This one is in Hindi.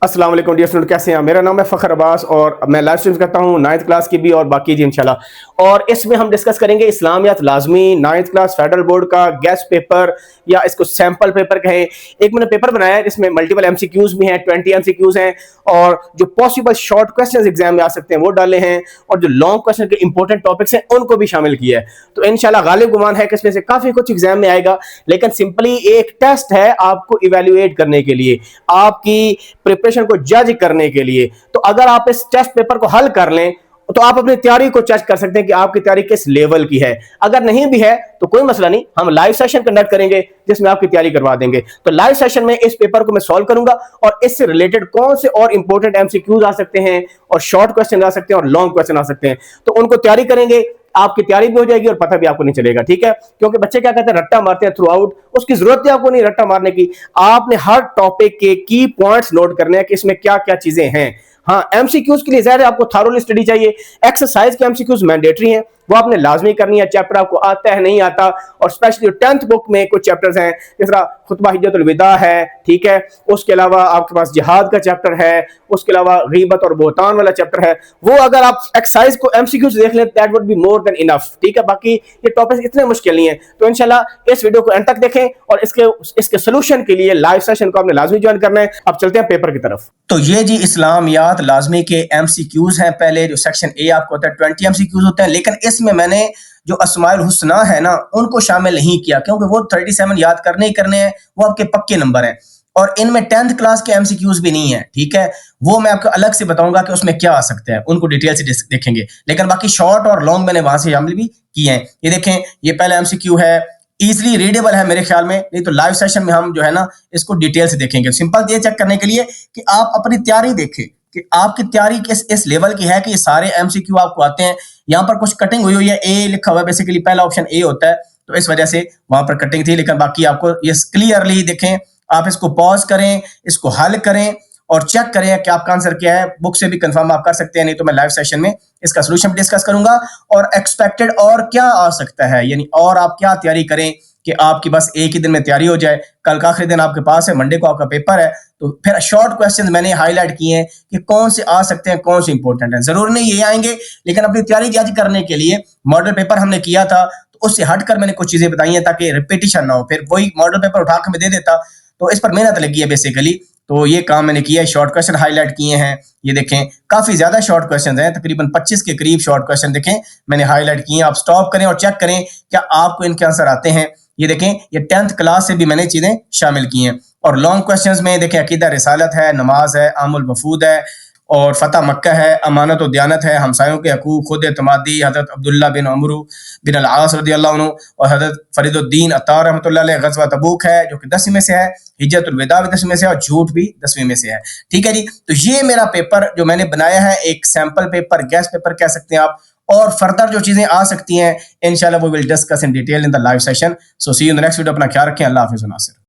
अस्सलाम वालेकुम डियर स्टूडेंट, कैसे हैं? मेरा नाम है फ़खर अब्बास और मैं लाइव स्ट्रीम करता हूं 9th क्लास की भी और बाकी जी इंशाल्लाह। और इसमें हम डिस्कस करेंगे इस्लामियात लाजमी 9th क्लास फेडरल बोर्ड का गेस्ट पेपर या इसको सैम्पल पेपर कहें। एक मैंने पेपर बनाया है जिसमें मल्टीपल एमसीक्यूज भी हैं, 20 एमसीक्यूज हैं और जो पॉसिबल शॉर्ट क्वेश्चन एग्जाम में आ सकते हैं वो डाले हैं और जो लॉन्ग क्वेश्चन के इंपॉर्टेंट टॉपिक्स हैं उनको भी शामिल किया है। तो इंशाल्लाह गालिब गुमान है कि इसमें से काफी कुछ एग्जाम में आएगा, लेकिन सिंपली एक टेस्ट है आपको इवेल्युएट करने के लिए, आपकी प्रिपरेशन को जज करने के लिए। तो अगर आप इस टेस्ट पेपर को हल कर लें तो आप अपनी तैयारी को चेक कर सकते हैं कि आपकी तैयारी किस लेवल की है। अगर नहीं भी है तो कोई मसला नहीं, हम लाइव सेशन कंडक्ट करेंगे जिसमें आपकी तैयारी करवा देंगे। तो लाइव सेशन में इस पेपर को मैं सॉल्व करूंगा और इससे रिलेटेड कौन से और इंपॉर्टेंट एमसीक्यूज आ सकते हैं और शॉर्ट क्वेश्चन आ सकते हैं और लॉन्ग क्वेश्चन आ सकते हैं, तो उनको तैयारी करेंगे। आपकी तैयारी भी हो जाएगी और पता भी आपको नहीं चलेगा, ठीक है? क्योंकि बच्चे क्या कहते हैं, रट्टा मारते हैं थ्रू आउट, उसकी जरूरत है आपको नहीं रट्टा मारने की। आपने हर टॉपिक के की पॉइंट्स नोट करने हैं कि इसमें क्या क्या चीजें हैं। हाँ, एमसीक्यूज के लिए ज़ाहिर है आपको थॉरोली स्टडी चाहिए। एक्सरसाइज के एमसीक्यूज मैंडेटरी हैं, वो आपने लाजमी करनी है। चैप्टर आपको आता है नहीं आता, और स्पेशली 10th बुक में कुछ चैप्टर्स हैं जिस तरह खुतबा हिज्जतुल विदा है, ठीक है? उसके अलावा आपके पास जिहाद का चैप्टर है, उसके अलावा गीबत और बोहतान वाला चैप्टर है। वो अगर आप एक्सरसाइज को एमसीक्यूज देख लें that would be more than enough, ठीक है? बाकी ये टॉपिक्स इतने मुश्किल नहीं है। तो इंशाल्लाह इस वीडियो को एंड तक देखें और इसके सोल्यूशन के लिए लाइव सेशन को आपने लाजमी ज्वाइन करना है। अब चलते हैं पेपर की तरफ। तो ये जी इस्लामियात लाजमी के एमसीक्यूज हैं। पहले जो सेक्शन ए आपको होता है 20 एमसीक्यूज होते हैं, लेकिन इसमें मैंने जो अस्माउल हुस्ना है ना उनको शामिल नहीं किया क्योंकि वो 37 याद करने ही करने हैं, वो आपके पक्के नंबर हैं और इनमें 10th क्लास के एमसीक्यूज भी नहीं है, ठीक है? वो मैं आपको अलग से बताऊंगा कि उसमें क्या आ सकता है, उनको डिटेल से देखेंगे। लेकिन बाकी शॉर्ट और लॉन्ग मैंने वहां से शामिल भी किए हैं। ये देखें, ये पहला एमसीक्यू है, इजीली रीडेबल है मेरे ख्याल में, नहीं तो लाइव सेशन में हम जो है ना इसको डिटेल से देखेंगे। सिंपल ये चेक करने के लिए कि आप अपनी तैयारी देखें कि आपकी तैयारी किस इस लेवल की है कि ये सारे एमसीक्यू आपको आते हैं। यहाँ पर कुछ कटिंग हुई है, ए लिखा हुआ है, बेसिकली पहला ऑप्शन ए होता है, तो इस वजह से वहां पर कटिंग थी। लेकिन बाकी आपको ये क्लियरली देखें, आप इसको पॉज करें, इसको हल करें और चेक करें कि आपका आंसर क्या है। बुक से भी कंफर्म आप कर सकते हैं, नहीं तो मैं लाइव सेशन में इसका सलूशन डिस्कस करूंगा और एक्सपेक्टेड और क्या आ सकता है, यानी और आप क्या तैयारी करें कि आपकी बस एक ही दिन में तैयारी हो जाए। कल का आखिरी दिन आपके पास है, मंडे को आपका पेपर है, तो फिर शॉर्ट क्वेश्चंस मैंने हाईलाइट किए हैं कि कौन से आ सकते हैं, कौन से इंपॉर्टेंट हैं। जरूर नहीं ये आएंगे, लेकिन अपनी तैयारी जारी करने के लिए मॉडल पेपर हमने किया था तो उससे हटकर मैंने कुछ चीजें बताई हैं ताकि रिपीटिशन ना हो, फिर वही मॉडल पेपर उठा के मैं दे देता। तो इस पर मेहनत लगी है बेसिकली, तो ये काम मैंने किया है। शॉर्ट क्वेश्चन हाईलाइट किए हैं, ये देखें काफी ज्यादा शॉर्ट क्वेश्चन हैं, तकरीबन 25 के करीब शॉर्ट क्वेश्चन देखें मैंने हाईलाइट किए हैं। आप स्टॉप करें और चेक करें क्या आपको इनके आंसर आते हैं। ये देखें, ये 10th क्लास से भी मैंने चीजें शामिल की हैं। और लॉन्ग क्वेश्चंस में देखें, अकीदा रिसालत है, नमाज है, आमुल वफूद है और फतह मक्का है, अमानत और दयानत है, हमसायों के हकूक, खुद एतमादी, हजरत अब्दुल्ला बिन अमरू बिन अल आस रज़ियल्लाहु अन्हु और हजरत फरीदुद्दीन अत्तार रहमतुल्लाह अलैह, गज़वा तबूक है जो कि 10वीं में से है, हिज्जतुल विदा भी 10वीं में से है और झूठ भी 10वीं में से है, ठीक है जी? तो ये मेरा पेपर जो मैंने बनाया है, एक सैंपल पेपर, गेस्ट पेपर कह सकते हैं आप। और फर्दर जो चीजें आ सकती हैं इंशाल्लाह we will discuss in detail in the live session. So see you in the next video. अपना ख्याल रखें। अल्लाह हाफिज़। नासिर।